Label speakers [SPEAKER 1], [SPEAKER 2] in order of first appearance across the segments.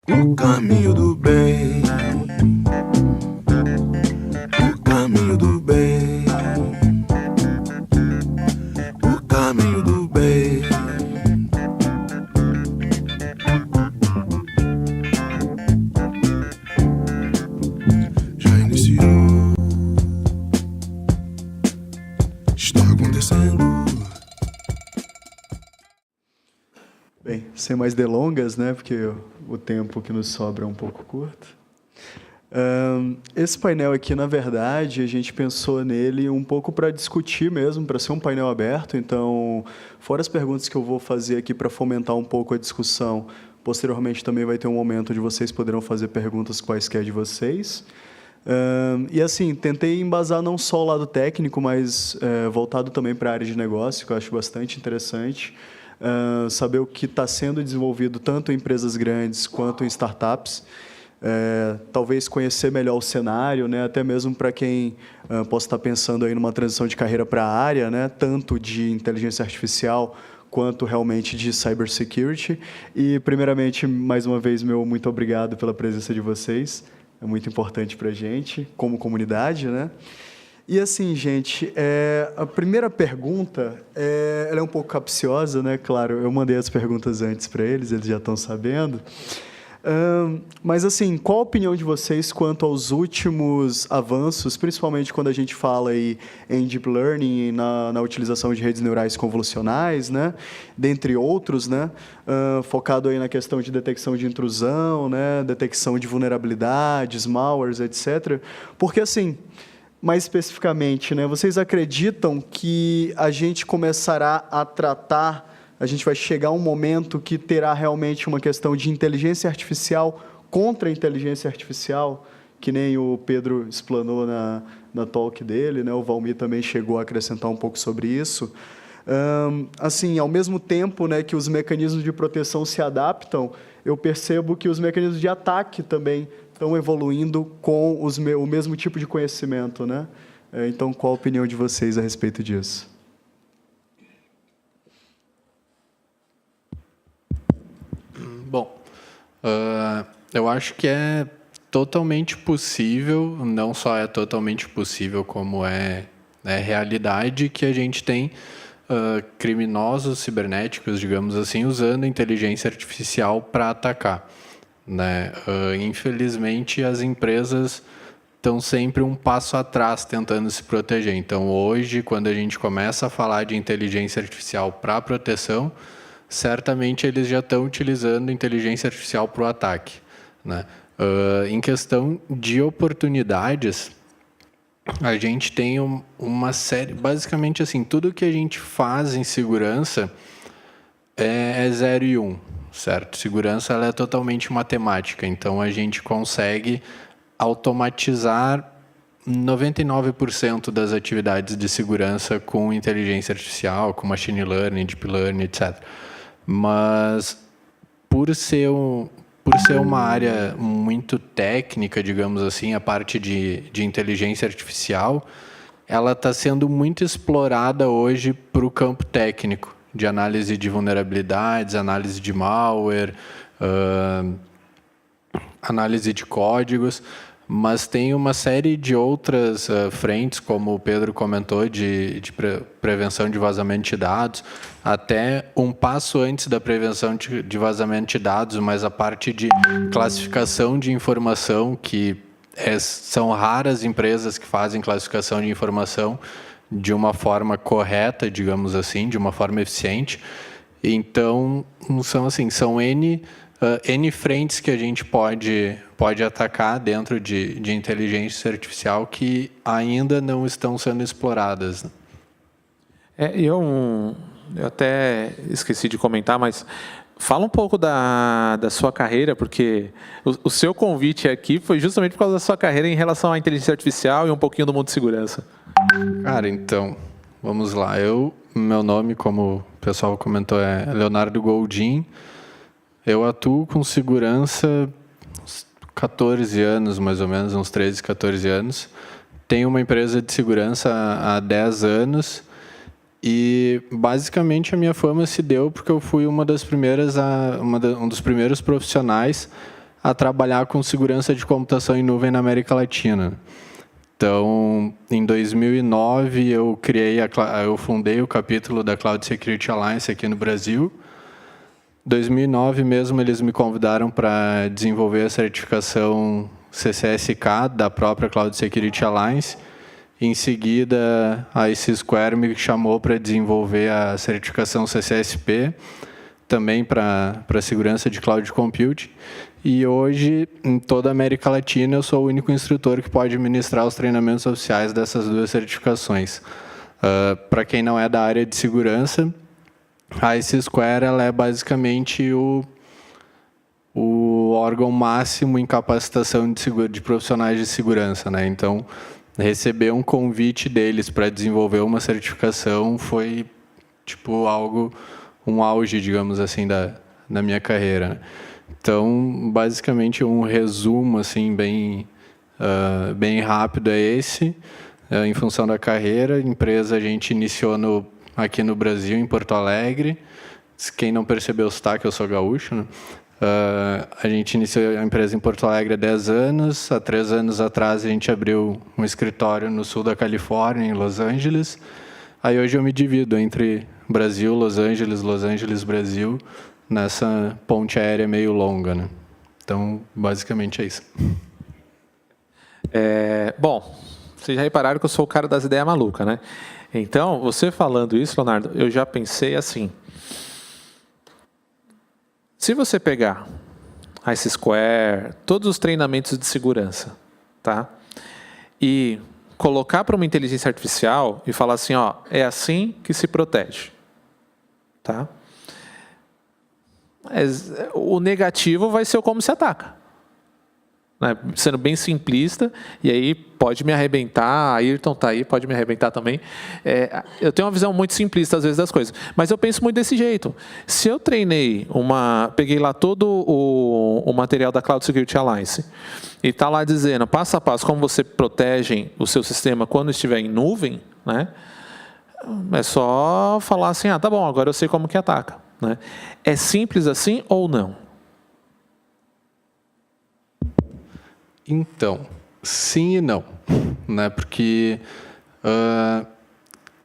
[SPEAKER 1] O caminho do bem, o caminho do bem, o caminho do bem. Já iniciou, está acontecendo.
[SPEAKER 2] Bem, sem mais delongas, né, porque o tempo que nos sobra é um pouco curto. Esse painel aqui, na verdade, a gente pensou nele um pouco para discutir mesmo, para ser um painel aberto. Então, fora as perguntas que eu vou fazer aqui para fomentar um pouco a discussão, posteriormente também vai ter um momento onde vocês poderão fazer perguntas quaisquer de vocês. E assim, tentei embasar não só o lado técnico, mas voltado também para a área de negócio, que eu acho bastante interessante. Saber o que está sendo desenvolvido tanto em empresas grandes quanto em startups. Talvez conhecer melhor o cenário, né? Até mesmo para quem possa estar pensando aí numa transição de carreira para a área, né? Tanto de inteligência artificial quanto realmente de cybersecurity. E, primeiramente, mais uma vez, meu muito obrigado pela presença de vocês. É muito importante para a gente, como comunidade, né? E assim, gente, a primeira pergunta, ela é um pouco capciosa, né? Claro, eu mandei as perguntas antes para eles já estão sabendo. Mas, assim, qual a opinião de vocês quanto aos últimos avanços, principalmente quando a gente fala aí em Deep Learning, na utilização de redes neurais convolucionais, né? Dentre outros, né? Focado aí na questão de detecção de intrusão, né? Detecção de vulnerabilidades, malwares, etc. Porque, assim, mais especificamente, né, vocês acreditam que a gente começará a tratar, a gente vai chegar a um momento que terá realmente uma questão de inteligência artificial contra a inteligência artificial, que nem o Pedro explanou na talk dele, né, o Valmir também chegou a acrescentar um pouco sobre isso. Assim, ao mesmo tempo, né, que os mecanismos de proteção se adaptam, eu percebo que os mecanismos de ataque também estão evoluindo com o mesmo tipo de conhecimento, né? Então, qual a opinião de vocês a respeito disso?
[SPEAKER 3] Bom, eu acho que é totalmente possível, não só é totalmente possível, como é realidade, que a gente tem criminosos cibernéticos, digamos assim, usando inteligência artificial para atacar, né? Infelizmente, as empresas estão sempre um passo atrás tentando se proteger. Então, hoje, quando a gente começa a falar de inteligência artificial para proteção, certamente eles já estão utilizando inteligência artificial para o ataque, né? Em questão de oportunidades, a gente tem uma série, basicamente assim, tudo que a gente faz em segurança é 0 e 1, certo? Segurança ela é totalmente matemática, então a gente consegue automatizar 99% das atividades de segurança com inteligência artificial, com machine learning, deep learning, etc. Mas por ser uma área muito técnica, digamos assim, a parte de inteligência artificial, ela está sendo muito explorada hoje para o campo técnico, de análise de vulnerabilidades, análise de malware, análise de códigos, mas tem uma série de outras frentes, como o Pedro comentou, de prevenção de vazamento de dados, até um passo antes da prevenção de vazamento de dados, mas a parte de classificação de informação, que são raras empresas que fazem classificação de informação de uma forma correta, digamos assim, de uma forma eficiente. Então, são N frentes que a gente pode atacar dentro de inteligência artificial que ainda não estão sendo exploradas.
[SPEAKER 4] Eu até esqueci de comentar, mas fala um pouco da sua carreira, porque o seu convite aqui foi justamente por causa da sua carreira em relação à inteligência artificial e um pouquinho do mundo de segurança.
[SPEAKER 3] Cara, então, vamos lá. Meu nome, como o pessoal comentou, é Leonardo Goldin. Eu atuo com segurança 14 anos, mais ou menos, uns 13, 14 anos. Tenho uma empresa de segurança há 10 anos e, basicamente, a minha fama se deu porque eu fui um dos primeiros profissionais a trabalhar com segurança de computação em nuvem na América Latina. Então, em 2009, eu fundei o capítulo da Cloud Security Alliance aqui no Brasil. Em 2009 mesmo, eles me convidaram para desenvolver a certificação CCSK da própria Cloud Security Alliance. Em seguida, a IC Square me chamou para desenvolver a certificação CCSP, também para segurança de Cloud Compute. E hoje, em toda a América Latina, eu sou o único instrutor que pode ministrar os treinamentos oficiais dessas duas certificações. Para quem não é da área de segurança, a IC Square ela é basicamente o órgão máximo em capacitação de profissionais de segurança, né? Então, receber um convite deles para desenvolver uma certificação foi tipo um auge, digamos assim, da minha carreira, né? Então, basicamente, um resumo assim bem rápido é esse. Em função da carreira, a empresa a gente iniciou aqui no Brasil, em Porto Alegre. Quem não percebeu o sotaque, eu sou gaúcho, né? A gente iniciou a empresa em Porto Alegre há 10 anos. Há 3 anos atrás, a gente abriu um escritório no sul da Califórnia, em Los Angeles. Aí hoje eu me divido entre Brasil, Los Angeles, Brasil, nessa ponte aérea meio longa, né? Então, basicamente é isso.
[SPEAKER 4] Bom, vocês já repararam que eu sou o cara das ideias malucas, né? Então, você falando isso, Leonardo, eu já pensei assim. Se você pegar a IC Square, todos os treinamentos de segurança, tá? E colocar para uma inteligência artificial e falar assim, ó, é assim que se protege, tá? O negativo vai ser o como se ataca, né? Sendo bem simplista, e aí pode me arrebentar, a Ayrton está aí, pode me arrebentar também. Eu tenho uma visão muito simplista, às vezes, das coisas, mas eu penso muito desse jeito. Se eu peguei lá todo o material da Cloud Security Alliance, e está lá dizendo, passo a passo, como você protege o seu sistema quando estiver em nuvem, né? É só falar assim, tá bom, agora eu sei como que ataca, né? É simples assim ou não?
[SPEAKER 3] Então, sim e não, né? Porque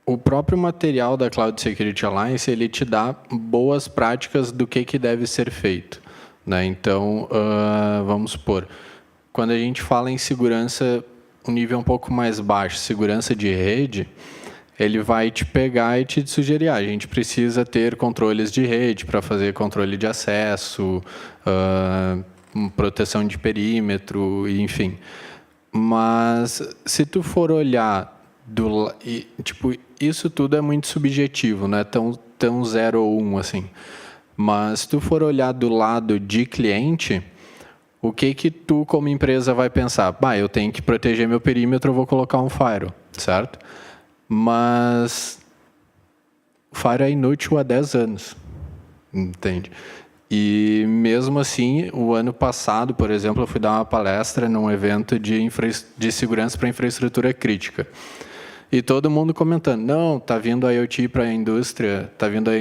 [SPEAKER 3] o próprio material da Cloud Security Alliance ele te dá boas práticas do que deve ser feito, né? Então, vamos supor, quando a gente fala em segurança, um nível um pouco mais baixo, segurança de rede, ele vai te pegar e te sugerir, a gente precisa ter controles de rede para fazer controle de acesso, proteção de perímetro, enfim. Mas se tu for olhar isso tudo é muito subjetivo, não é tão 0 ou 1 assim. Mas se tu for olhar do lado de cliente, o que tu como empresa vai pensar? Eu tenho que proteger meu perímetro, eu vou colocar um firewall, certo? Mas o firewall é inútil há 10 anos, entende? E mesmo assim, o ano passado, por exemplo, eu fui dar uma palestra num evento de segurança para infraestrutura crítica. E todo mundo comentando, não, tá vindo a IoT para a indústria, tá vindo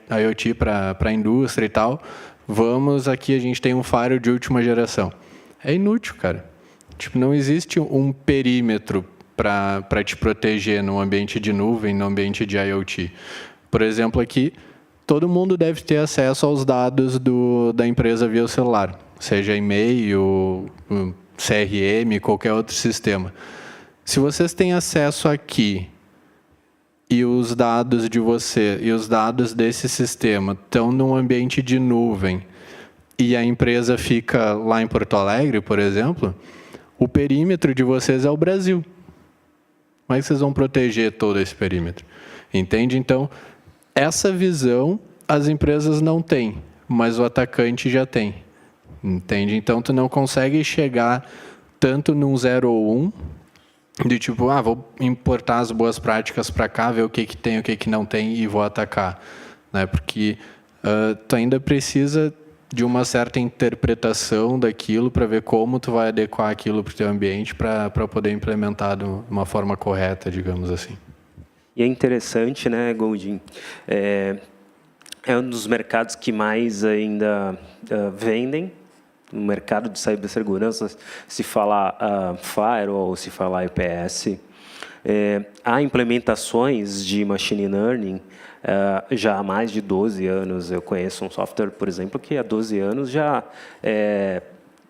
[SPEAKER 3] a IoT para a indústria e tal. Vamos aqui, a gente tem um firewall de última geração. É inútil, cara. Não existe um perímetro para te proteger no ambiente de nuvem, no ambiente de IoT. Por exemplo, aqui, todo mundo deve ter acesso aos dados da empresa via o celular, seja e-mail, CRM, qualquer outro sistema. Se vocês têm acesso aqui e os dados de você e os dados desse sistema estão num ambiente de nuvem e a empresa fica lá em Porto Alegre, por exemplo, o perímetro de vocês é o Brasil. Como é que vocês vão proteger todo esse perímetro? Entende? Então, essa visão as empresas não têm, mas o atacante já tem. Entende? Então, tu não consegue chegar tanto num 0 ou 1, de tipo, vou importar as boas práticas para cá, ver o que tem, o que não tem e vou atacar, né? Porque tu ainda precisa de uma certa interpretação daquilo para ver como tu vai adequar aquilo para o teu ambiente para poder implementar de uma forma correta, digamos assim.
[SPEAKER 5] E é interessante, né, Goldin? É um dos mercados que mais ainda vendem, no mercado de cibersegurança, se falar firewall, se falar IPS. Há implementações de machine learning já há mais de 12 anos. Eu conheço um software, por exemplo, que há 12 anos já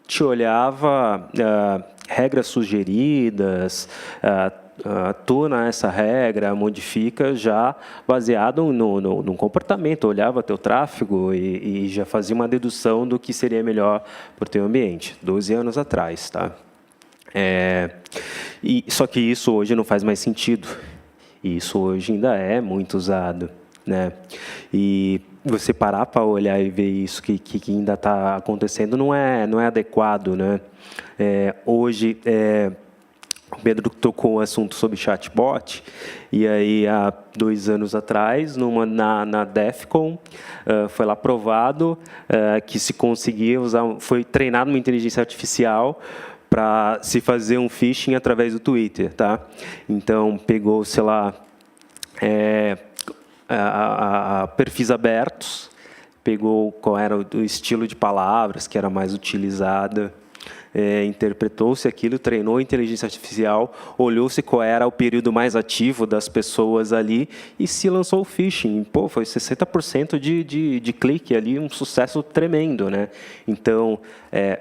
[SPEAKER 5] te olhava regras sugeridas, tuna essa regra, modifica já baseado no comportamento, olhava teu tráfego e já fazia uma dedução do que seria melhor para o teu ambiente, 12 anos atrás, tá? Só que isso hoje não faz mais sentido, e isso hoje ainda é muito usado, né? E você parar para olhar e ver isso que ainda está acontecendo não é adequado, né? Hoje, o Pedro tocou o assunto sobre chatbot, e aí há 2 anos atrás, na DEFCON, foi lá provado que se conseguia usar, foi treinado uma inteligência artificial para se fazer um phishing através do Twitter, tá? Então, pegou, sei lá, perfis abertos, pegou qual era o estilo de palavras que era mais utilizada, interpretou-se aquilo, treinou a inteligência artificial, olhou-se qual era o período mais ativo das pessoas ali e se lançou o phishing. Pô, foi 60% de clique ali, um sucesso tremendo, né? Então,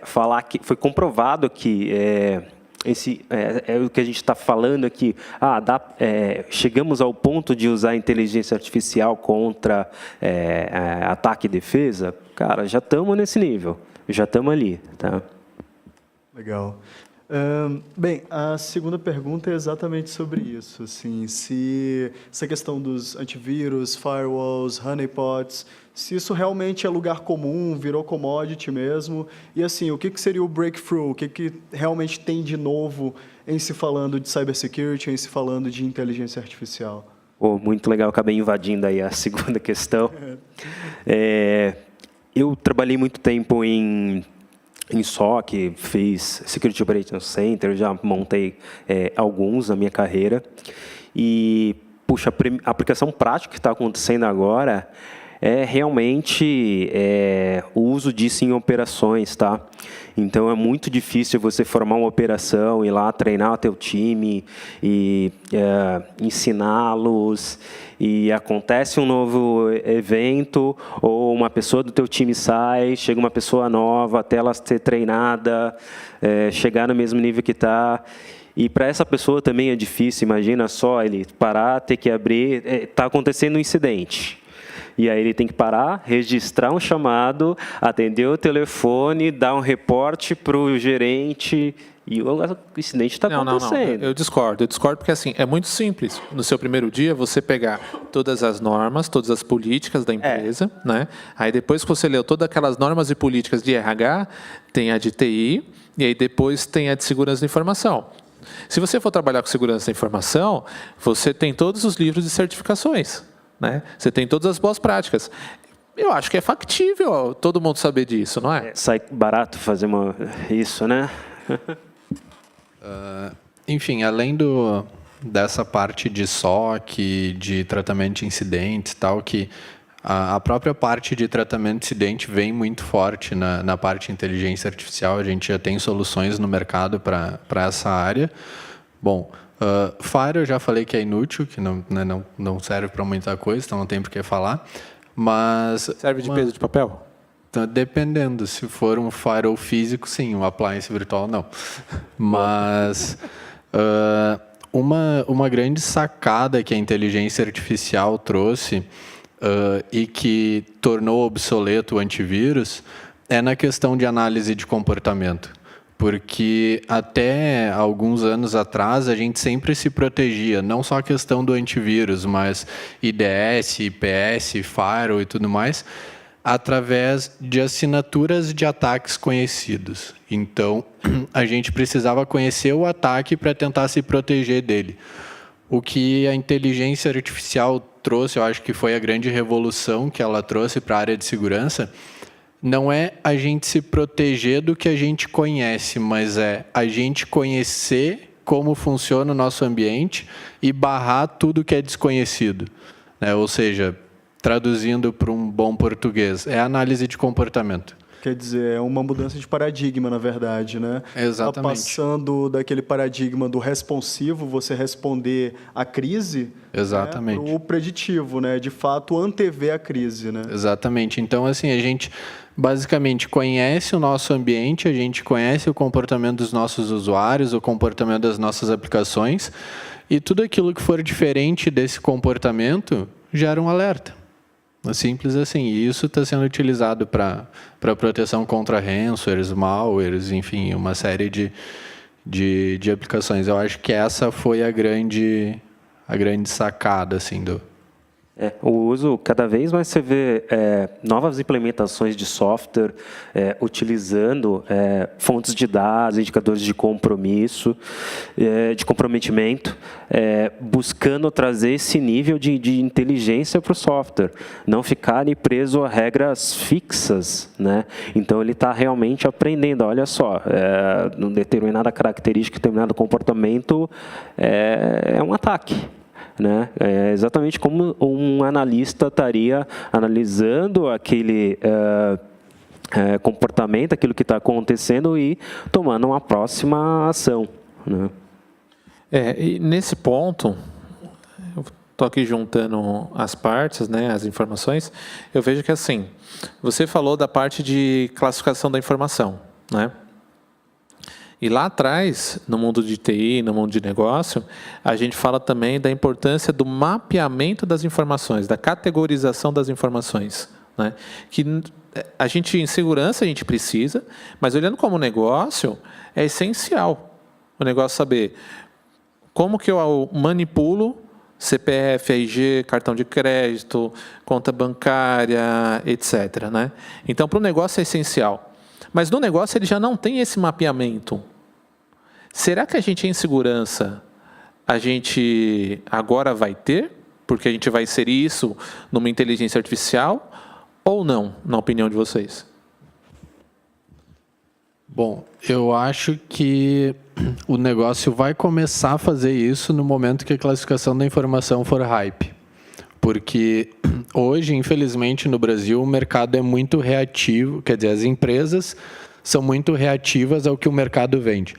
[SPEAKER 5] falar que foi comprovado que o que a gente está falando aqui. Chegamos ao ponto de usar a inteligência artificial contra ataque e defesa? Cara, já estamos nesse nível, já estamos ali, tá?
[SPEAKER 2] Legal. Bem, a segunda pergunta é exatamente sobre isso. Assim, se essa questão dos antivírus, firewalls, honeypots, se isso realmente é lugar comum, virou commodity mesmo, e assim, o que seria o breakthrough? O que realmente tem de novo em se falando de cybersecurity, em se falando de inteligência artificial?
[SPEAKER 5] Muito legal, acabei invadindo aí a segunda questão. Eu trabalhei muito tempo em SOC, fiz Security Operations Center, já montei alguns na minha carreira. E, puxa, a aplicação prática que está acontecendo agora é realmente o uso disso em operações, tá? Então, é muito difícil você formar uma operação, ir lá treinar o teu time e ensiná-los. E acontece um novo evento, ou uma pessoa do teu time sai, chega uma pessoa nova, até ela ser treinada, chegar no mesmo nível que está. E para essa pessoa também é difícil, imagina só, ele parar, ter que abrir, está acontecendo um incidente. E aí ele tem que parar, registrar um chamado, atender o telefone, dar um reporte para o gerente, e o incidente está acontecendo.
[SPEAKER 4] Não. Eu discordo porque assim, é muito simples. No seu primeiro dia, você pegar todas as normas, todas as políticas da empresa, né? Aí depois que você leu todas aquelas normas e políticas de RH, tem a de TI, e aí depois tem a de segurança da informação. Se você for trabalhar com segurança da informação, você tem todos os livros de certificações, né? Você tem todas as boas práticas. Eu acho que é factível todo mundo saber disso, não é?
[SPEAKER 5] Sai barato fazer isso, né?
[SPEAKER 3] Enfim, além dessa parte de SOC, de tratamento de incidentes e tal, que a própria parte de tratamento de incidente vem muito forte na parte de inteligência artificial. A gente já tem soluções no mercado para essa área. Bom, Fire eu já falei que é inútil, que não serve para muita coisa, então não tem por que falar. Mas
[SPEAKER 4] serve de peso de papel?
[SPEAKER 3] Dependendo, se for um firewall físico, sim, um appliance virtual, não. Mas uma grande sacada que a inteligência artificial trouxe e que tornou obsoleto o antivírus é na questão de análise de comportamento. Porque até alguns anos atrás a gente sempre se protegia, não só a questão do antivírus, mas IDS, IPS, firewall e tudo mais, através de assinaturas de ataques conhecidos. Então, a gente precisava conhecer o ataque para tentar se proteger dele. O que a inteligência artificial trouxe, eu acho que foi a grande revolução que ela trouxe para a área de segurança, não é a gente se proteger do que a gente conhece, mas é a gente conhecer como funciona o nosso ambiente e barrar tudo que é desconhecido, né? Ou seja, traduzindo para um bom português, é análise de comportamento.
[SPEAKER 2] Quer dizer, é uma mudança de paradigma, na verdade, né?
[SPEAKER 3] Exatamente.
[SPEAKER 2] Tá passando daquele paradigma do responsivo, você responder à crise,
[SPEAKER 3] Exatamente.
[SPEAKER 2] para o preditivo, né? De fato, antever a crise, né?
[SPEAKER 3] Exatamente. Então, assim, a gente basicamente conhece o nosso ambiente, a gente conhece o comportamento dos nossos usuários, o comportamento das nossas aplicações, e tudo aquilo que for diferente desse comportamento gera um alerta. Simples assim. E isso está sendo utilizado para proteção contra ransomwares, malwares, enfim, uma série de aplicações. Eu acho que essa foi a grande sacada assim,
[SPEAKER 5] O uso, cada vez mais você vê novas implementações de software utilizando fontes de dados, indicadores de compromisso, de comprometimento, buscando trazer esse nível de inteligência para o software, não ficar ali preso a regras fixas, né? Então ele está realmente aprendendo. Olha só, numa determinada característica, determinado comportamento é um ataque. Né? É exatamente como um analista estaria analisando aquele comportamento, aquilo que está acontecendo e tomando uma próxima ação. Né?
[SPEAKER 4] E nesse ponto, eu estou aqui juntando as partes, né, as informações, eu vejo que assim, você falou da parte de classificação da informação, né? E lá atrás, no mundo de TI, no mundo de negócio, a gente fala também da importância do mapeamento das informações, da categorização das informações, né? Que a gente, em segurança, a gente precisa, mas olhando como negócio, é essencial o negócio saber como que eu manipulo CPF, RG, cartão de crédito, conta bancária, etc. Né? Então, para o negócio é essencial. Mas no negócio ele já não tem esse mapeamento. Será que a gente em segurança, a gente agora vai ter? Porque a gente vai inserir isso numa inteligência artificial? Ou não, na opinião de vocês?
[SPEAKER 3] Bom, eu acho que o negócio vai começar a fazer isso no momento que a classificação da informação for hype. Porque hoje, infelizmente, no Brasil, o mercado é muito reativo, quer dizer, as empresas são muito reativas ao que o mercado vende.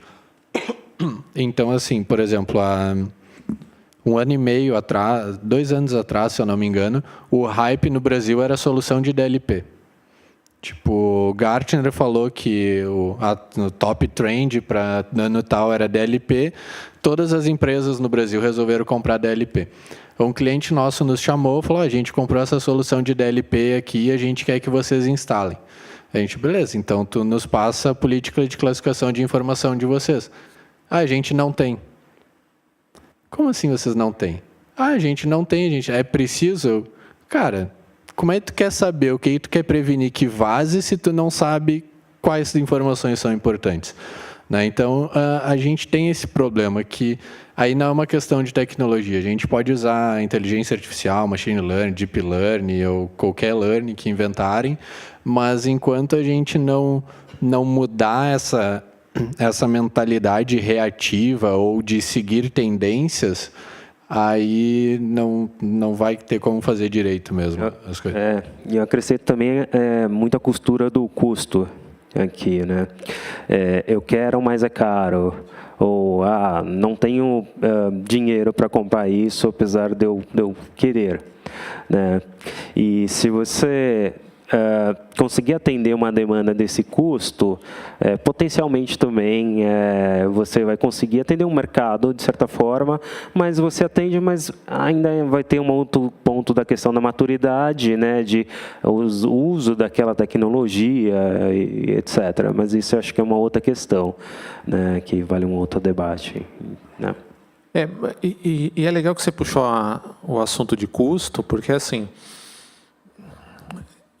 [SPEAKER 3] Então, assim, por exemplo, há 1 ano e meio atrás, 2 anos atrás, se eu não me engano, o hype no Brasil era a solução de DLP. Tipo, o Gartner falou que o top trend para ano tal era DLP, todas as empresas no Brasil resolveram comprar DLP. Um cliente nosso nos chamou e falou, a gente comprou essa solução de DLP aqui e a gente quer que vocês instalem. A gente, beleza, então tu nos passa a política de classificação de informação de vocês. A gente não tem. Como assim vocês não têm? A gente não tem, gente. É preciso... Cara, como é que tu quer saber o que tu quer prevenir que vaze se tu não sabe quais informações são importantes? Né? Então, a gente tem esse problema que aí não é uma questão de tecnologia. A gente pode usar inteligência artificial, machine learning, deep learning ou qualquer learning que inventarem, mas enquanto a gente não mudar essa mentalidade reativa ou de seguir tendências, aí não vai ter como fazer direito mesmo as coisas.
[SPEAKER 5] E eu acrescento também muita costura do custo aqui, né? Eu quero, mas é caro. Ou, não tenho dinheiro para comprar isso, apesar de eu querer. Né? E se você conseguir atender uma demanda desse custo, potencialmente também você vai conseguir atender um mercado, de certa forma, mas você atende, mas ainda vai ter um outro ponto da questão da maturidade, né, de uso daquela tecnologia, etc. Mas isso eu acho que é uma outra questão, né, que vale um outro debate. Né?
[SPEAKER 4] E é legal que você puxou o assunto de custo, porque assim...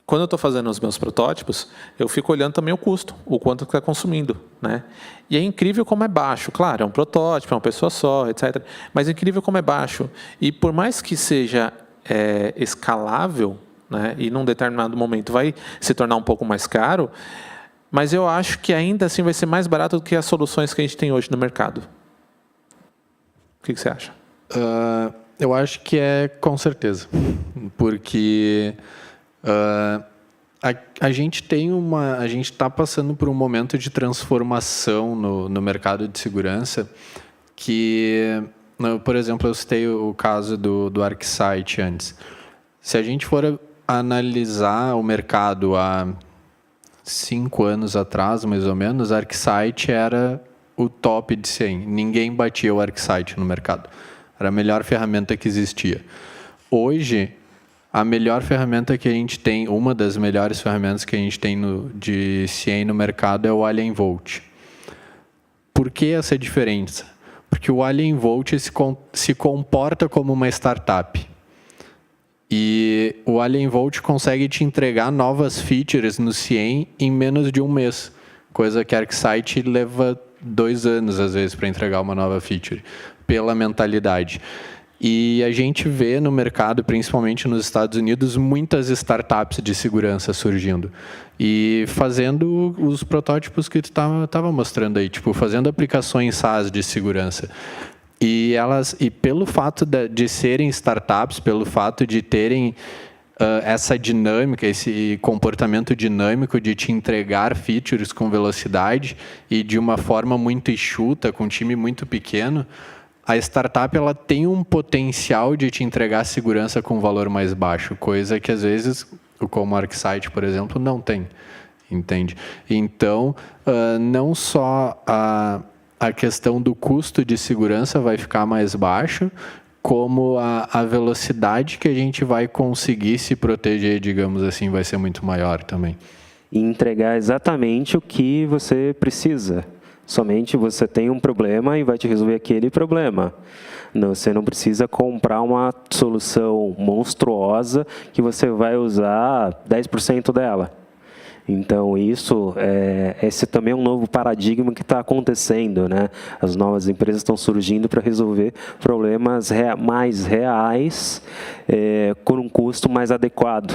[SPEAKER 4] Quando eu estou fazendo os meus protótipos, eu fico olhando também o custo, o quanto está consumindo. Né? E é incrível como é baixo. Claro, é um protótipo, é uma pessoa só, etc. Mas é incrível como é baixo. E por mais que seja escalável, né, e num determinado momento vai se tornar um pouco mais caro, mas eu acho que ainda assim vai ser mais barato do que as soluções que a gente tem hoje no mercado. O que você acha?
[SPEAKER 3] Eu acho que com certeza. Porque... a gente está passando por um momento de transformação no mercado de segurança que, por exemplo, eu citei o caso do ArcSight antes. Se a gente for analisar o mercado há 5 anos atrás, mais ou menos, ArcSight era o top de 100. Ninguém batia o ArcSight no mercado. Era a melhor ferramenta que existia. Hoje, a melhor ferramenta que a gente tem, uma das melhores ferramentas que a gente tem de CIEM no mercado é o Alien Vault. Por que essa diferença? Porque o Alien Vault se comporta como uma startup. E o Alien Vault consegue te entregar novas features no CIEM em menos de um mês. Coisa que a ArcSight leva 2 anos, às vezes, para entregar uma nova feature, pela mentalidade. E a gente vê no mercado, principalmente nos Estados Unidos, muitas startups de segurança surgindo. E fazendo os protótipos que tu estava mostrando aí, tipo, fazendo aplicações SaaS de segurança. E pelo fato de serem startups, pelo fato de terem essa dinâmica, esse comportamento dinâmico de te entregar features com velocidade e de uma forma muito enxuta, com um time muito pequeno, a startup ela tem um potencial de te entregar segurança com valor mais baixo, coisa que às vezes, como o ArcSight, por exemplo, não tem, entende? Então, não só a questão do custo de segurança vai ficar mais baixo, como a velocidade que a gente vai conseguir se proteger, digamos assim, vai ser muito maior também.
[SPEAKER 5] E entregar exatamente o que você precisa. Somente você tem um problema e vai te resolver aquele problema. Não, você não precisa comprar uma solução monstruosa que você vai usar 10% dela. Então, esse também é um novo paradigma que está acontecendo, né? As novas empresas estão surgindo para resolver problemas mais reais, com um custo mais adequado,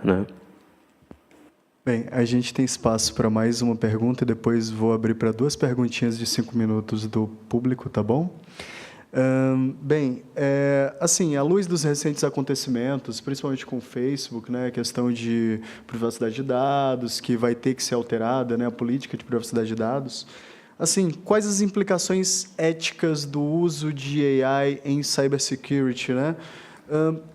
[SPEAKER 5] né?
[SPEAKER 2] Bem, a gente tem espaço para mais uma pergunta e depois vou abrir para 2 perguntinhas de 5 minutos do público, tá bom? Assim, à luz dos recentes acontecimentos, principalmente com o Facebook, né, a questão de privacidade de dados, que vai ter que ser alterada, né, a política de privacidade de dados, assim, quais as implicações éticas do uso de AI em cybersecurity, né?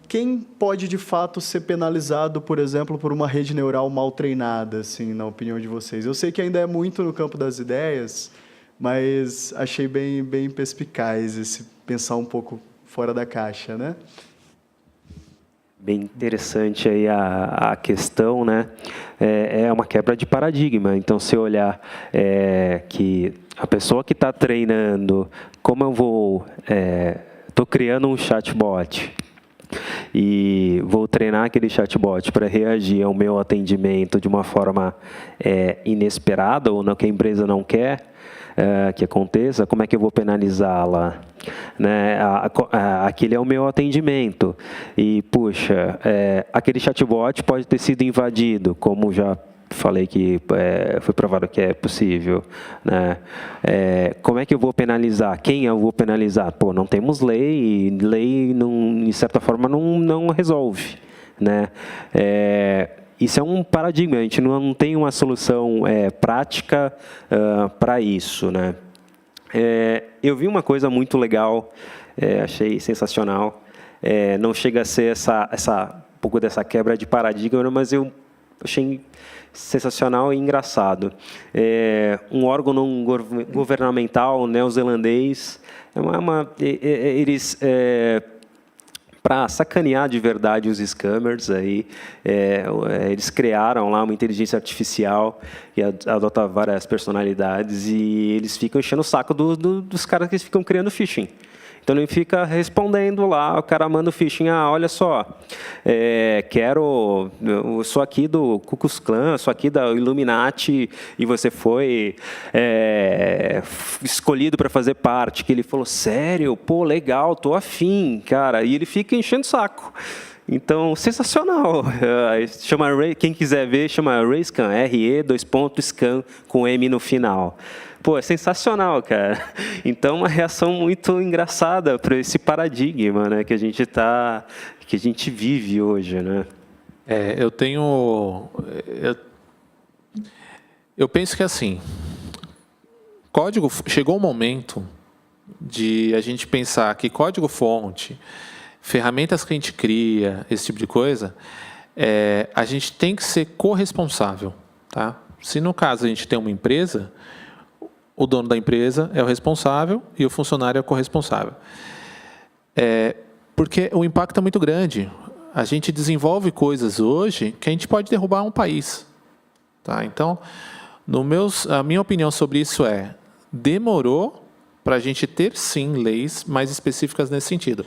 [SPEAKER 2] Quem pode, de fato, ser penalizado, por exemplo, por uma rede neural mal treinada, assim, na opinião de vocês? Eu sei que ainda é muito no campo das ideias, mas achei bem perspicaz esse pensar um pouco fora da caixa, né?
[SPEAKER 5] Bem interessante aí a questão, né? É uma quebra de paradigma. Então, se olhar que a pessoa que está treinando, como eu vou... Estou criando um chatbot e vou treinar aquele chatbot para reagir ao meu atendimento de uma forma inesperada ou não, que a empresa não quer que aconteça, como é que eu vou penalizá-la? Né? Aquele é o meu atendimento. E, puxa, aquele chatbot pode ter sido invadido, como já falei que foi provado que é possível, né? Como é que eu vou penalizar? Quem eu vou penalizar? Pô, não temos lei, e lei, não, de certa forma, não resolve, né? Isso é um paradigma, a gente não tem uma solução prática para isso, né? Eu vi uma coisa muito legal, achei sensacional, não chega a ser um pouco dessa quebra de paradigma, mas eu achei sensacional e engraçado. Um órgão não governamental neozelandês, eles... para sacanear de verdade os scammers, aí, eles criaram lá uma inteligência artificial que adota várias personalidades e eles ficam enchendo o saco dos caras que ficam criando phishing. Então, ele fica respondendo lá, o cara manda o phishing, olha só, eu sou aqui do Ku Klux Klan, sou aqui da Illuminati, e você foi escolhido para fazer parte. Que ele falou, sério? Pô, legal, tô afim, cara. E ele fica enchendo o saco. Então, sensacional. Quem quiser ver, chama RayScan, RE:2.scan, com M no final. Pô, é sensacional, cara. Então, uma reação muito engraçada para esse paradigma, né, que a gente vive hoje, né?
[SPEAKER 4] Eu penso que assim, chegou um momento de a gente pensar que código-fonte, ferramentas que a gente cria, esse tipo de coisa, a gente tem que ser corresponsável, tá? Se no caso a gente tem uma empresa, o dono da empresa é o responsável e o funcionário é o corresponsável. Porque o impacto é muito grande. A gente desenvolve coisas hoje que a gente pode derrubar um país, tá? Então, a minha opinião sobre isso demorou para a gente ter, sim, leis mais específicas nesse sentido.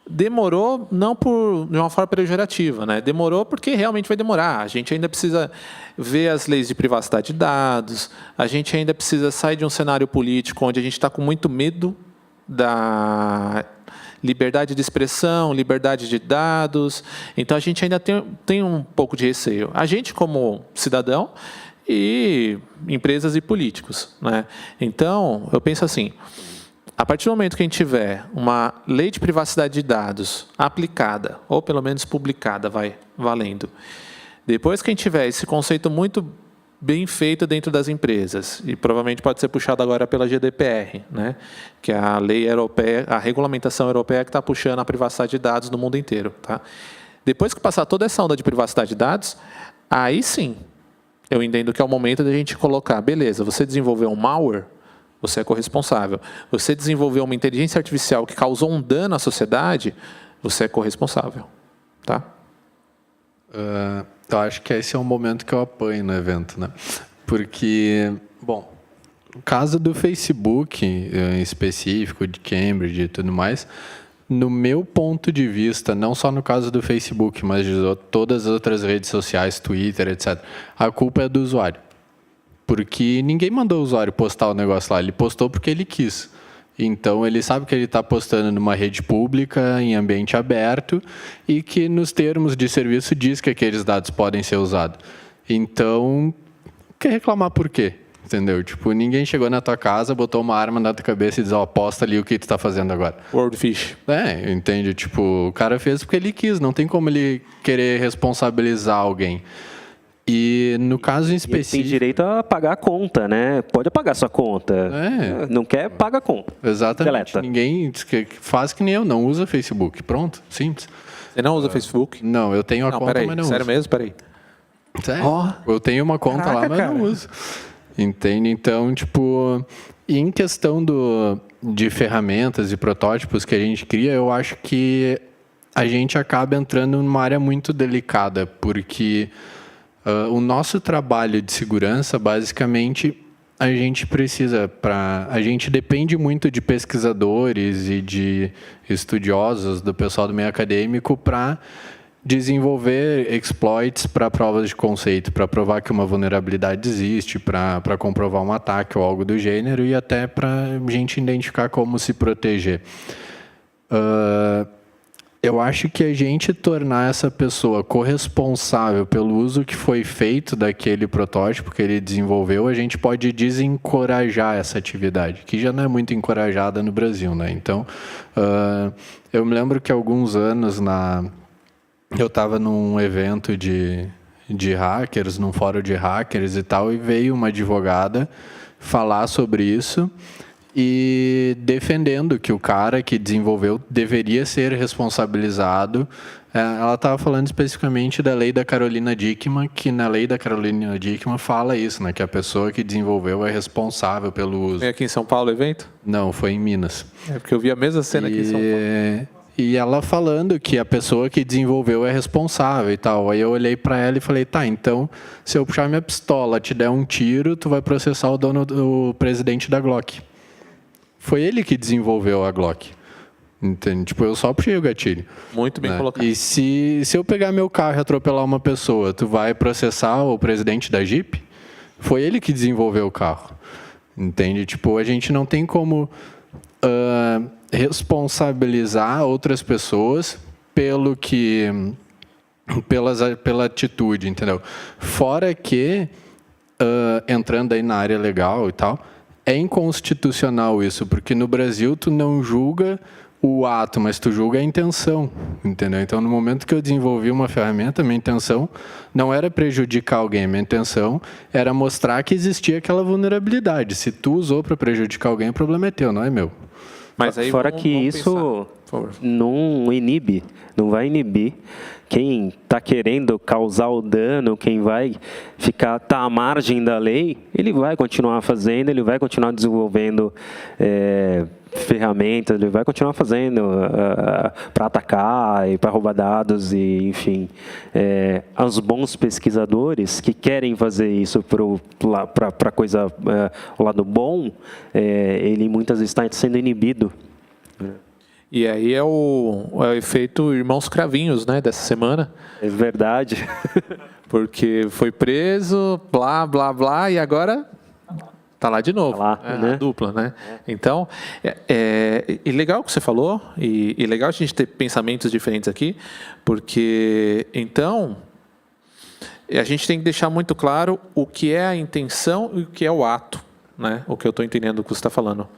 [SPEAKER 4] Demorou não de uma forma pejorativa, né? Demorou porque realmente vai demorar. A gente ainda precisa ver as leis de privacidade de dados, a gente ainda precisa sair de um cenário político onde a gente está com muito medo da liberdade de expressão, liberdade de dados. Então, a gente ainda tem um pouco de receio. A gente, como cidadão, e empresas e políticos, né? Então, eu penso assim, a partir do momento que a gente tiver uma lei de privacidade de dados aplicada, ou pelo menos publicada, valendo, depois que a gente tiver esse conceito muito bem feito dentro das empresas, e provavelmente pode ser puxado agora pela GDPR, né? Que é a lei europeia, a regulamentação europeia que está puxando a privacidade de dados no mundo inteiro, tá? Depois que passar toda essa onda de privacidade de dados, aí sim, eu entendo que é o momento da gente colocar, beleza, você desenvolveu um malware, você é corresponsável. Você desenvolveu uma inteligência artificial que causou um dano à sociedade, você é corresponsável, tá?
[SPEAKER 3] Eu acho que esse é um momento que eu apanho no evento, né? Porque, bom, o caso do Facebook, em específico, de Cambridge e tudo mais, no meu ponto de vista, não só no caso do Facebook, mas de todas as outras redes sociais, Twitter, etc., a culpa é do usuário. Porque ninguém mandou o usuário postar o negócio lá, ele postou porque ele quis. Então, ele sabe que ele está postando numa rede pública, em ambiente aberto, e que nos termos de serviço diz que aqueles dados podem ser usados. Então, quer reclamar por quê? Entendeu? Tipo, ninguém chegou na tua casa, botou uma arma na tua cabeça e diz, ó, posta ali o que tu está fazendo agora.
[SPEAKER 4] Wordfish.
[SPEAKER 3] Entende? Tipo, o cara fez porque ele quis, não tem como ele querer responsabilizar alguém. E no caso em específico...
[SPEAKER 5] Ele tem direito a pagar a conta, né? Pode apagar sua conta. Não quer, paga a conta.
[SPEAKER 3] Exatamente.
[SPEAKER 5] Deleta.
[SPEAKER 3] Ninguém faz que nem eu, não usa Facebook. Pronto, simples.
[SPEAKER 4] Você não usa Facebook?
[SPEAKER 3] Não, eu tenho a conta, mas não uso.
[SPEAKER 4] Sério mesmo? Peraí.
[SPEAKER 3] Sério? Eu tenho uma conta lá, mas não uso. Entende? Então, tipo, em questão de ferramentas e protótipos que a gente cria, eu acho que a gente acaba entrando numa área muito delicada, porque o nosso trabalho de segurança, basicamente, a gente depende muito de pesquisadores e de estudiosos do pessoal do meio acadêmico para desenvolver exploits para provas de conceito, para provar que uma vulnerabilidade existe, para comprovar um ataque ou algo do gênero e até para a gente identificar como se proteger. Eu acho que a gente tornar essa pessoa corresponsável pelo uso que foi feito daquele protótipo que ele desenvolveu, a gente pode desencorajar essa atividade, que já não é muito encorajada no Brasil, né? Então, eu me lembro que há alguns anos eu estava num evento de hackers, num fórum de hackers e tal, e veio uma advogada falar sobre isso e defendendo que o cara que desenvolveu deveria ser responsabilizado. Ela estava falando especificamente da lei da Carolina Dickmann, que na lei da Carolina Dickmann fala isso, né, que a pessoa que desenvolveu é responsável pelo uso.
[SPEAKER 4] Foi aqui em São Paulo o evento?
[SPEAKER 3] Não, foi em Minas.
[SPEAKER 4] Porque eu vi a mesma cena aqui em São Paulo.
[SPEAKER 3] E ela falando que a pessoa que desenvolveu é responsável e tal. Aí eu olhei para ela e falei, tá, então, se eu puxar minha pistola, te der um tiro, tu vai processar o presidente da Glock. Foi ele que desenvolveu a Glock. Entende? Tipo, eu só puxei o gatilho.
[SPEAKER 4] Muito bem colocado.
[SPEAKER 3] E se eu pegar meu carro e atropelar uma pessoa, tu vai processar o presidente da Jeep? Foi ele que desenvolveu o carro. Entende? Tipo, a gente não tem como responsabilizar outras pessoas pela atitude, entendeu? Fora que, entrando aí na área legal e tal, é inconstitucional isso, porque no Brasil tu não julga o ato, mas tu julga a intenção, entendeu? Então, no momento que eu desenvolvi uma ferramenta, minha intenção não era prejudicar alguém, minha intenção era mostrar que existia aquela vulnerabilidade. Se tu usou para prejudicar alguém, o problema é teu, não é meu.
[SPEAKER 4] Mas aí
[SPEAKER 5] Fora
[SPEAKER 4] vamos
[SPEAKER 5] que
[SPEAKER 4] pensar.
[SPEAKER 5] isso
[SPEAKER 4] Por favor.
[SPEAKER 5] não inibe, não vai inibir quem está querendo causar o dano, quem vai tá à margem da lei, ele vai continuar fazendo, ele vai continuar desenvolvendo ferramentas, ele vai continuar fazendo para atacar e para roubar dados e, enfim, os bons pesquisadores que querem fazer isso para coisa o lado bom, ele muitas vezes está sendo inibido.
[SPEAKER 4] E aí é o efeito irmãos cravinhos, né, dessa semana.
[SPEAKER 5] É verdade.
[SPEAKER 4] Porque foi preso, blá, blá, blá, e agora tá lá de novo.
[SPEAKER 5] Tá lá, né?
[SPEAKER 4] A dupla, né? Então, e legal o que você falou, e legal a gente ter pensamentos diferentes aqui, porque, então, a gente tem que deixar muito claro o que é a intenção e o que é o ato, né? O que eu estou entendendo do que você está falando.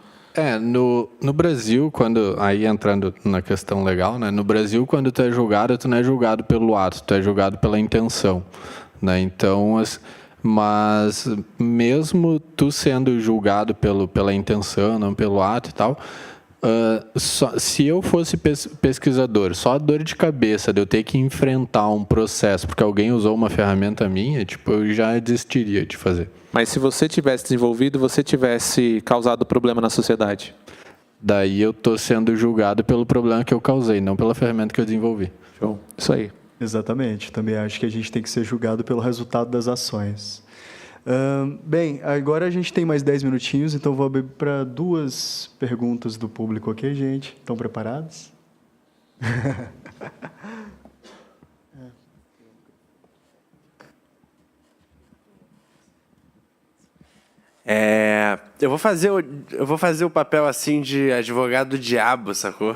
[SPEAKER 3] No Brasil, aí entrando na questão legal, né? No Brasil, quando tu é julgado, tu não é julgado pelo ato, tu é julgado pela intenção, né? Então, mas mesmo tu sendo julgado pela intenção, não pelo ato e tal, se eu fosse pesquisador, só a dor de cabeça de eu ter que enfrentar um processo porque alguém usou uma ferramenta minha, tipo, eu já desistiria de fazer.
[SPEAKER 4] Mas se você tivesse desenvolvido, você tivesse causado problema na sociedade.
[SPEAKER 3] Daí eu estou sendo julgado pelo problema que eu causei, não pela ferramenta que eu desenvolvi.
[SPEAKER 4] Show. Isso aí.
[SPEAKER 2] Exatamente. Também acho que a gente tem que ser julgado pelo resultado das ações. Bem, agora a gente tem mais 10 minutinhos, então vou abrir para 2 perguntas do público, ok, gente? Estão preparados?
[SPEAKER 6] Eu vou fazer o papel assim de advogado do diabo, sacou?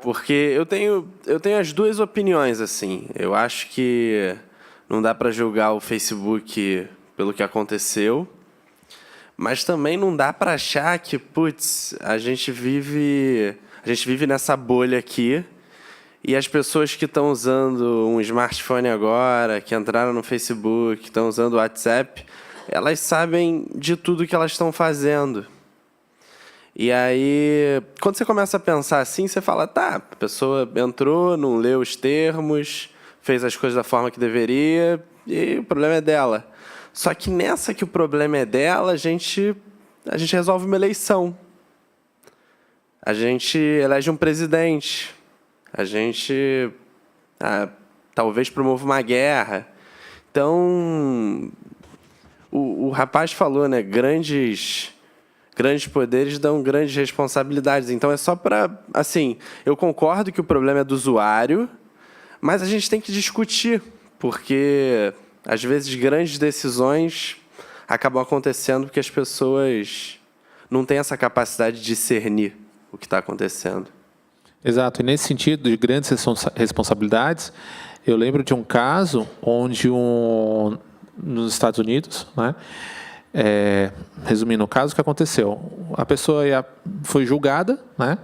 [SPEAKER 6] Porque eu tenho as 2 opiniões assim. Eu acho que não dá para julgar o Facebook pelo que aconteceu, mas também não dá para achar que, putz, a gente vive nessa bolha aqui e as pessoas que estão usando um smartphone agora, que entraram no Facebook, que estão usando o WhatsApp, elas sabem de tudo que elas estão fazendo. E aí, quando você começa a pensar assim, você fala, tá, a pessoa entrou, não leu os termos, fez as coisas da forma que deveria, e o problema é dela. Só que nessa que o problema é dela, a gente resolve uma eleição. A gente elege um presidente. A gente talvez promova uma guerra. Então, o rapaz falou, né? Grandes poderes dão grandes responsabilidades. Então, é só para... Assim, eu concordo que o problema é do usuário, mas a gente tem que discutir, porque, às vezes, grandes decisões acabam acontecendo porque as pessoas não têm essa capacidade de discernir o que está acontecendo.
[SPEAKER 4] Exato. E nesse sentido de grandes responsabilidades, eu lembro de um caso onde nos Estados Unidos, né? Resumindo o caso, o que aconteceu? A pessoa foi julgada, né?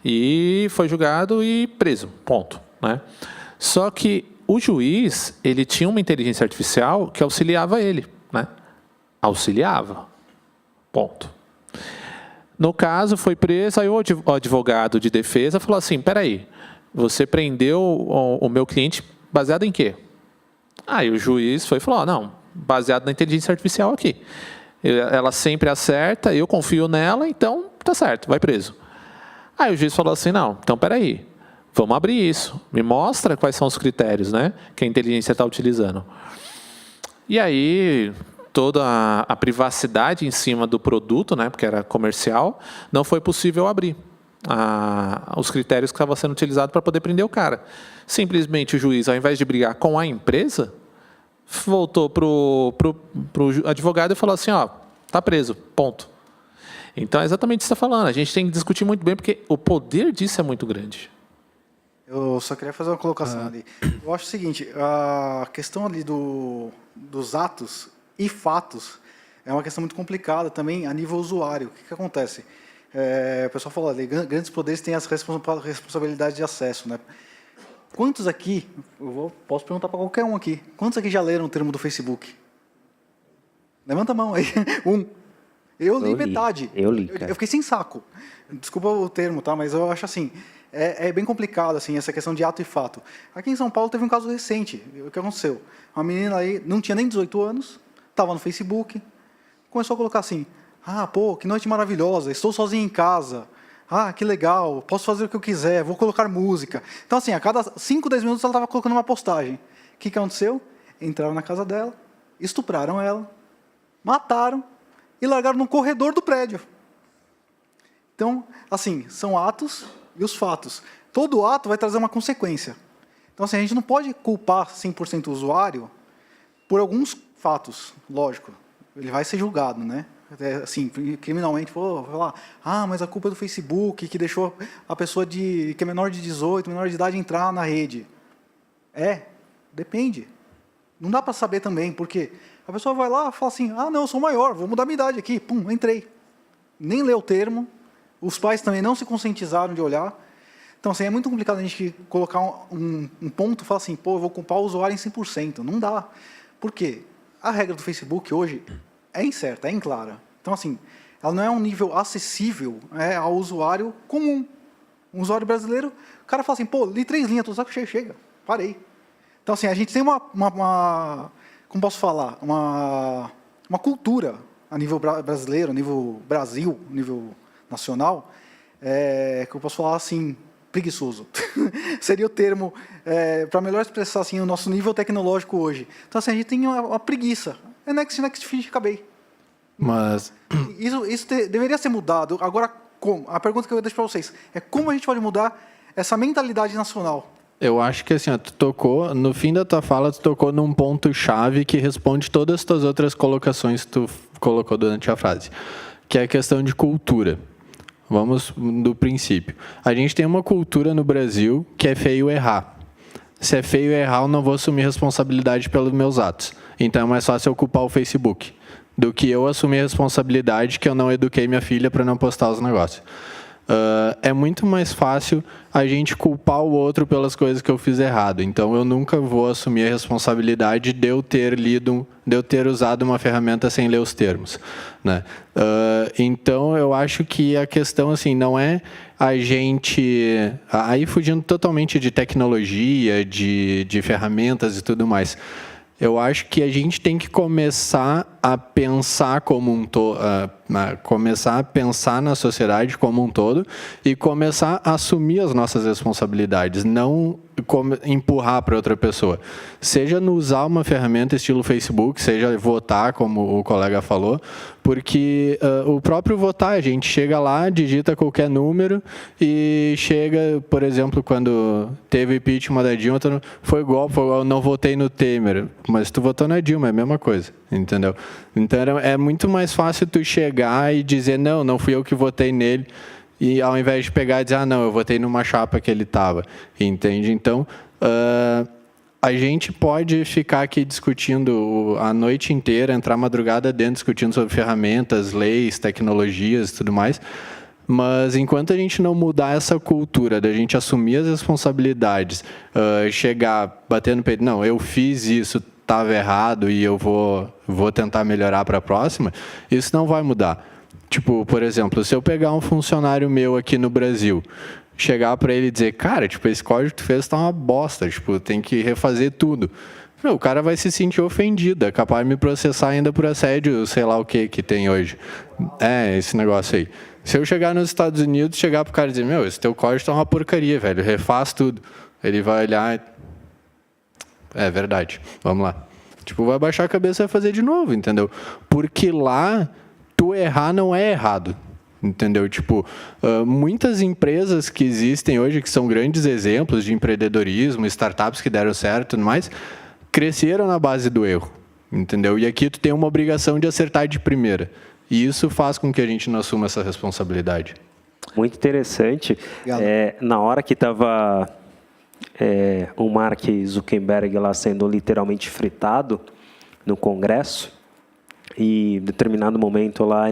[SPEAKER 4] E foi julgado e preso, ponto, né? Só que o juiz, ele tinha uma inteligência artificial que auxiliava ele, né? Auxiliava, ponto. No caso, foi preso, aí o advogado de defesa falou assim, peraí, você prendeu o meu cliente baseado em quê? Aí o juiz falou, não, baseado na inteligência artificial aqui. Ela sempre acerta, eu confio nela, então tá certo, vai preso. Aí o juiz falou assim, não, então peraí, vamos abrir isso, me mostra quais são os critérios, né, que a inteligência está utilizando. E aí toda a privacidade em cima do produto, né, porque era comercial, não foi possível abrir os critérios que estavam sendo utilizados para poder prender o cara. Simplesmente o juiz, ao invés de brigar com a empresa, voltou pro advogado e falou assim, tá preso, ponto. Então é exatamente isso que você está falando. A gente tem que discutir muito bem, porque o poder disso é muito grande.
[SPEAKER 7] Eu só queria fazer uma colocação ali. Eu acho o seguinte, a questão ali dos atos e fatos é uma questão muito complicada também a nível usuário. O que acontece? o pessoal falou ali, grandes poderes têm as responsabilidades de acesso, né? Quantos aqui, posso perguntar para qualquer um aqui, quantos aqui já leram o termo do Facebook? Levanta a mão aí. Eu li metade.
[SPEAKER 5] Eu li, cara.
[SPEAKER 7] Eu fiquei sem saco. Desculpa o termo, tá? Mas eu acho assim, é bem complicado assim, essa questão de ato e fato. Aqui em São Paulo teve um caso recente. O que aconteceu? Uma menina aí, não tinha nem 18 anos, estava no Facebook, começou a colocar assim, pô, que noite maravilhosa, estou sozinha em casa, que legal, posso fazer o que eu quiser, vou colocar música. Então assim, a cada 5, 10 minutos ela estava colocando uma postagem. O que aconteceu? Entraram na casa dela, estupraram ela, mataram e largaram no corredor do prédio. Então, assim, são atos e os fatos. Todo ato vai trazer uma consequência. Então, assim, a gente não pode culpar 100% o usuário por alguns fatos, lógico. Ele vai ser julgado, né? Assim, criminalmente, vai falar, mas a culpa é do Facebook, que deixou a pessoa que é menor de 18, menor de idade, entrar na rede. Depende. Não dá para saber também, porque a pessoa vai lá e fala assim, não, eu sou maior, vou mudar minha idade aqui, pum, entrei. Nem leu o termo, os pais também não se conscientizaram de olhar. Então, assim, é muito complicado a gente colocar um ponto e falar assim, pô, eu vou culpar o usuário em 100%. Não dá. Por quê? A regra do Facebook hoje é incerta, é inclara. Então, assim, ela não é um nível acessível ao usuário comum. Um usuário brasileiro, o cara fala assim, pô, li 3 linhas, tô saco cheio, chega, parei. Então, assim, a gente tem como posso falar, uma cultura a nível brasileiro, a nível Brasil, a nível nacional, que eu posso falar assim, preguiçoso. Seria o termo para melhor expressar assim, o nosso nível tecnológico hoje. Então, assim, a gente tem uma preguiça. Next, finish, acabei.
[SPEAKER 3] Mas
[SPEAKER 7] Isso deveria ser mudado. Agora, como? A pergunta que eu deixo para vocês é como a gente pode mudar essa mentalidade nacional?
[SPEAKER 3] eu acho que assim, no fim da tua fala, tu tocou num ponto-chave que responde todas as tuas outras colocações que tu colocou durante a frase, que é a questão de cultura. Vamos do princípio. A gente tem uma cultura no Brasil que é feio errar. Se é feio errar, eu não vou assumir responsabilidade pelos meus atos. Então é mais fácil eu culpar o Facebook do que eu assumir a responsabilidade que eu não eduquei minha filha para não postar os negócios. É muito mais fácil a gente culpar o outro pelas coisas que eu fiz errado. Então, eu nunca vou assumir a responsabilidade de eu ter usado uma ferramenta sem ler os termos, né? Então, eu acho que a questão assim não é a gente aí fugindo totalmente de tecnologia, de ferramentas e tudo mais. Eu acho que a gente tem que começar a pensar como um todo, começar a pensar na sociedade como um todo e começar a assumir as nossas responsabilidades, não empurrar para outra pessoa. Seja no usar uma ferramenta estilo Facebook, seja votar, como o colega falou, porque o próprio votar, a gente chega lá, digita qualquer número e chega, por exemplo, quando teve impeachment da Dilma, foi golpe, eu não votei no Temer, mas tu votou na Dilma, é a mesma coisa, entendeu? Então é muito mais fácil tu chegar e dizer, não fui eu que votei nele, e ao invés de pegar e dizer, não, eu votei numa chapa que ele estava, entende? Então, a gente pode ficar aqui discutindo a noite inteira, entrar madrugada dentro, discutindo sobre ferramentas, leis, tecnologias e tudo mais, mas enquanto a gente não mudar essa cultura da gente assumir as responsabilidades, chegar batendo no peito, não, eu fiz isso, estava errado e eu vou tentar melhorar para a próxima, isso não vai mudar. Tipo, por exemplo, se eu pegar um funcionário meu aqui no Brasil, chegar para ele e dizer, cara, tipo, esse código que tu fez tá uma bosta, tipo, tem que refazer tudo. O cara vai se sentir ofendido, é capaz de me processar ainda por assédio, sei lá o que tem hoje. Esse negócio aí. Se eu chegar nos Estados Unidos, chegar pro cara e dizer, esse teu código tá uma porcaria, velho, refaz tudo. Ele vai olhar é verdade, vamos lá. Tipo, vai baixar a cabeça e vai fazer de novo, entendeu? Porque lá, tu errar não é errado, entendeu? Tipo, muitas empresas que existem hoje, que são grandes exemplos de empreendedorismo, startups que deram certo e tudo mais, cresceram na base do erro, entendeu? E aqui tu tem uma obrigação de acertar de primeira. E isso faz com que a gente não assuma essa responsabilidade.
[SPEAKER 5] Muito interessante. Na hora que estava o Mark Zuckerberg lá sendo literalmente fritado no Congresso, E em determinado momento lá,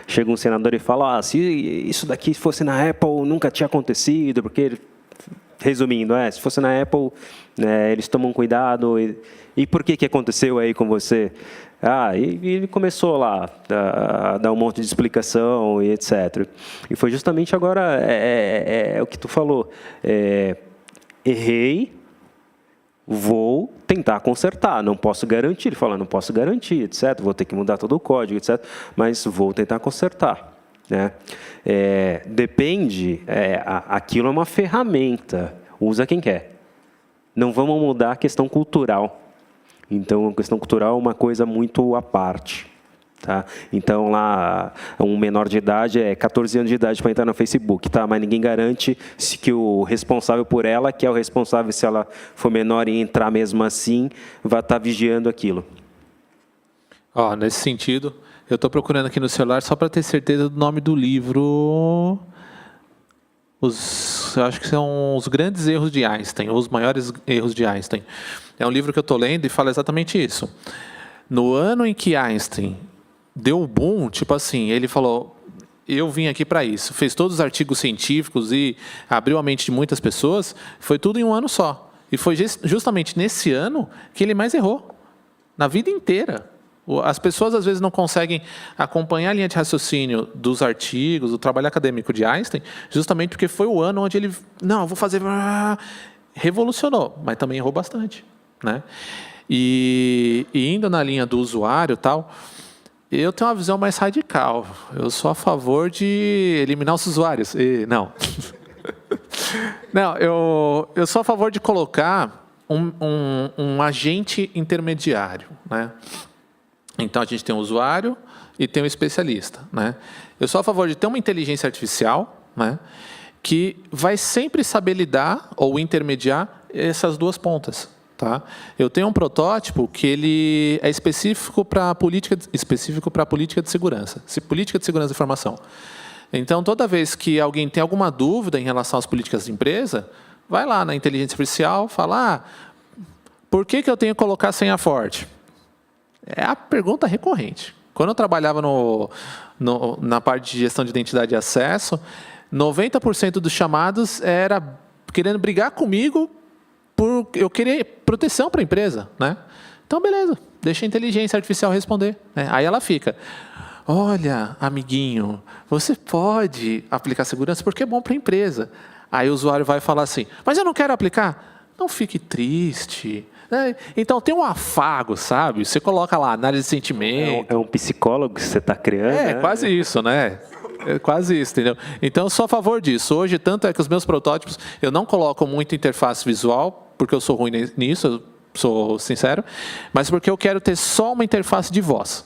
[SPEAKER 5] chega um senador e fala, se isso daqui fosse na Apple, nunca tinha acontecido, porque, resumindo, se fosse na Apple, eles tomam cuidado. E por que aconteceu aí com você? E ele começou lá a dar um monte de explicação e etc. E foi justamente agora, o que tu falou, errei, vou tentar consertar, não posso garantir. Ele fala, não posso garantir, etc. Vou ter que mudar todo o código, etc. Mas vou tentar consertar. Né? Depende, aquilo é uma ferramenta, usa quem quer. Não vamos mudar a questão cultural. Então, a questão cultural é uma coisa muito à parte. Tá? Então, lá, um menor de idade 14 anos de idade para entrar no Facebook, tá? Mas ninguém garante que o responsável por ela, que é o responsável se ela for menor e entrar mesmo assim, vai estar vigiando aquilo.
[SPEAKER 4] Nesse sentido, eu estou procurando aqui no celular só para ter certeza do nome do livro. Eu acho que são os grandes erros de Einstein, ou os maiores erros de Einstein. É um livro que eu estou lendo e fala exatamente isso. No ano em que Einstein deu o boom, tipo assim, ele falou, eu vim aqui para isso, fez todos os artigos científicos e abriu a mente de muitas pessoas, foi tudo em um ano só. E foi justamente nesse ano que ele mais errou, na vida inteira. As pessoas às vezes não conseguem acompanhar a linha de raciocínio dos artigos, do trabalho acadêmico de Einstein, justamente porque foi o ano onde ele, eu vou fazer, revolucionou, mas também errou bastante, né? E indo na linha do usuário e tal, eu tenho uma visão mais radical. Eu sou a favor de eliminar os usuários. Não, eu sou a favor de colocar um agente intermediário, né? Então, a gente tem o usuário e tem o especialista, né? Eu sou a favor de ter uma inteligência artificial, né, que vai sempre saber lidar ou intermediar essas duas pontas. Tá? Eu tenho um protótipo que ele é específico para a política de segurança, política de segurança da informação. Então, toda vez que alguém tem alguma dúvida em relação às políticas de empresa, vai lá na inteligência artificial, fala, por que eu tenho que colocar senha forte? É a pergunta recorrente. Quando eu trabalhava na parte de gestão de identidade e acesso, 90% dos chamados era querendo brigar comigo por eu querer proteção para a empresa, né? Então, beleza, deixa a inteligência artificial responder. Né? Aí ela fica, olha, amiguinho, você pode aplicar segurança porque é bom para a empresa. Aí o usuário vai falar assim, mas eu não quero aplicar. Não fique triste. Né? Então, tem um afago, sabe? Você coloca lá, análise de sentimento.
[SPEAKER 5] É um psicólogo que você está criando.
[SPEAKER 4] Quase isso, né? É quase isso, entendeu? Então, eu sou a favor disso. Hoje, tanto é que os meus protótipos, eu não coloco muito interface visual, porque eu sou ruim nisso, eu sou sincero, mas porque eu quero ter só uma interface de voz.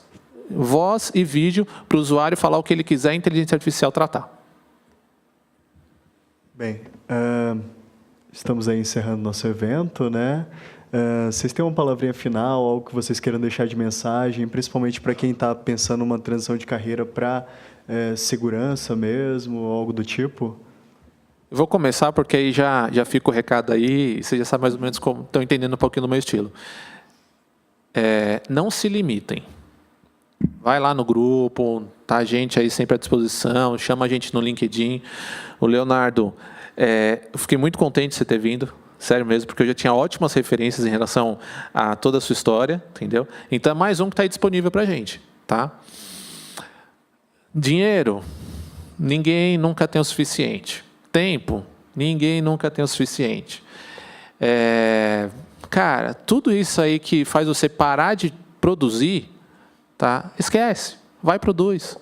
[SPEAKER 4] Voz e vídeo para o usuário falar o que ele quiser e a inteligência artificial tratar.
[SPEAKER 2] Bem, estamos aí encerrando nosso evento, né? Vocês têm uma palavrinha final, algo que vocês queiram deixar de mensagem, principalmente para quem está pensando numa transição de carreira para segurança mesmo, algo do tipo?
[SPEAKER 4] Eu vou começar porque aí já fica o recado aí, e você já sabe mais ou menos como estão entendendo um pouquinho do meu estilo. Não se limitem. Vai lá no grupo, tá a gente aí sempre à disposição, chama a gente no LinkedIn. O Leonardo, eu fiquei muito contente de você ter vindo, sério mesmo, porque eu já tinha ótimas referências em relação a toda a sua história, entendeu? Então é mais um que está aí disponível para a gente, tá? Dinheiro, ninguém nunca tem o suficiente. Tempo, ninguém nunca tem o suficiente. Cara, tudo isso aí que faz você parar de produzir, tá? Esquece, vai e produz.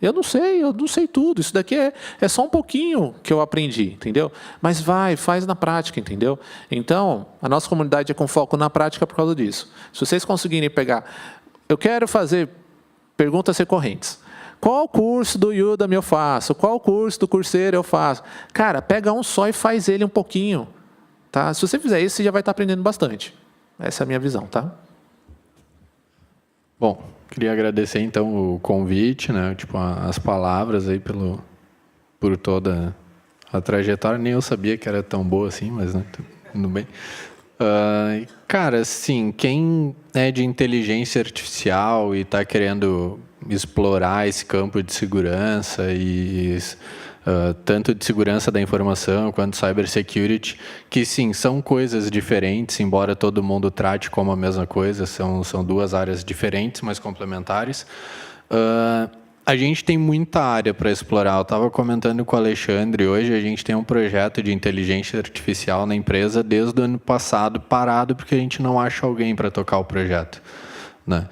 [SPEAKER 4] Eu não sei tudo, isso daqui é só um pouquinho que eu aprendi, entendeu? Mas faz na prática, entendeu? Então, a nossa comunidade é com foco na prática por causa disso. Se vocês conseguirem pegar... Eu quero fazer perguntas recorrentes. Qual curso do Udemy eu faço? Qual curso do Coursera eu faço? Cara, pega um só e faz ele um pouquinho. Tá? Se você fizer isso, você já vai estar aprendendo bastante. Essa é a minha visão, tá?
[SPEAKER 3] Bom, queria agradecer então o convite, né? Tipo, as palavras aí por toda a trajetória. Nem eu sabia que era tão boa assim, mas né, tudo bem. Cara, assim, quem é de inteligência artificial e está querendo explorar esse campo de segurança e tanto de segurança da informação quanto cybersecurity, que sim, são coisas diferentes, embora todo mundo trate como a mesma coisa, são duas áreas diferentes, mas complementares. A gente tem muita área para explorar. Eu estava comentando com o Alexandre, hoje a gente tem um projeto de inteligência artificial na empresa desde o ano passado, parado, porque a gente não acha alguém para tocar o projeto, né?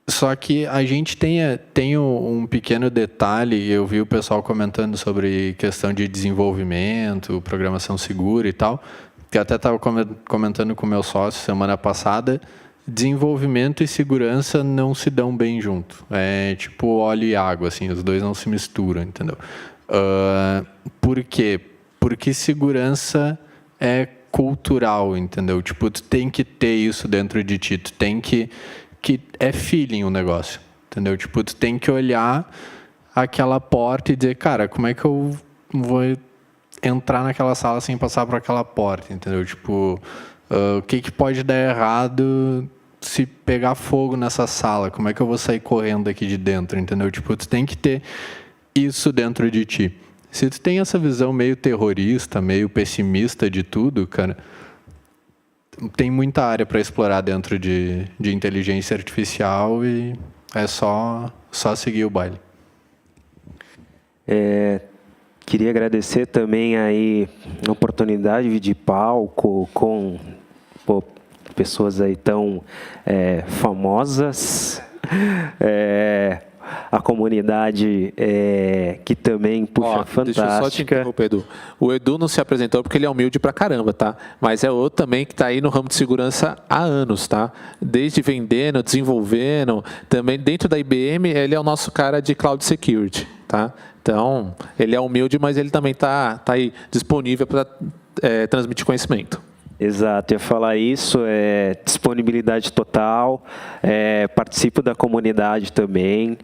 [SPEAKER 3] Só que a gente tem um pequeno detalhe, eu vi o pessoal comentando sobre questão de desenvolvimento, programação segura e tal, que até estava comentando com o meu sócio semana passada, desenvolvimento e segurança não se dão bem junto. É tipo óleo e água, assim, os dois não se misturam, entendeu? Por quê? Porque segurança é cultural, entendeu? Tipo, tu tem que ter isso dentro de ti, tu tem que é feeling o negócio, entendeu? Tipo, tu tem que olhar aquela porta e dizer, cara, como é que eu vou entrar naquela sala sem passar por aquela porta, entendeu? Tipo, o que pode dar errado se pegar fogo nessa sala? Como é que eu vou sair correndo daqui de dentro, entendeu? Tipo, tu tem que ter isso dentro de ti. Se tu tem essa visão meio terrorista, meio pessimista de tudo, cara, tem muita área para explorar dentro de inteligência artificial e é só seguir o baile.
[SPEAKER 5] Queria agradecer também aí a oportunidade de palco com pessoas aí tão famosas, a comunidade que também, puxa, fantástica.
[SPEAKER 4] Deixa eu só te interromper, Edu. O Edu não se apresentou porque ele é humilde pra caramba, tá? Mas é outro também que tá aí no ramo de segurança há anos, tá? Desde vendendo, desenvolvendo, também dentro da IBM, ele é o nosso cara de Cloud Security, tá? Então, ele é humilde, mas ele também tá aí disponível para transmitir conhecimento.
[SPEAKER 5] Exato, eu ia falar isso, disponibilidade total, participo da comunidade também,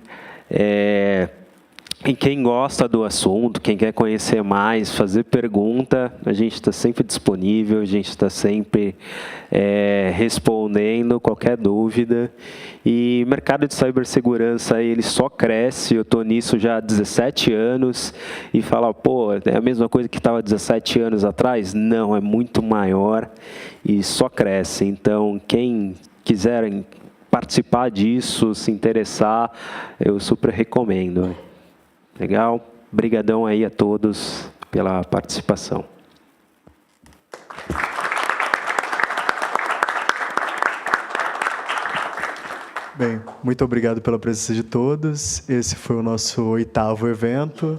[SPEAKER 5] e quem gosta do assunto, quem quer conhecer mais, fazer pergunta, a gente está sempre disponível, a gente está sempre respondendo qualquer dúvida. E o mercado de cibersegurança, ele só cresce, eu estou nisso já há 17 anos, e fala, pô, é a mesma coisa que estava 17 anos atrás? Não, é muito maior e só cresce. Então, quem quiser participar disso, se interessar, eu super recomendo. Legal? Obrigadão aí a todos pela participação.
[SPEAKER 2] Bem, muito obrigado pela presença de todos. Esse foi o nosso 8º evento.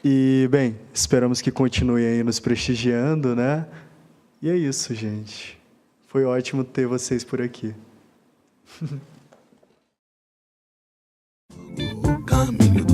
[SPEAKER 2] E, bem, esperamos que continuem aí nos prestigiando, né? E é isso, gente. Foi ótimo ter vocês por aqui.
[SPEAKER 1] O caminho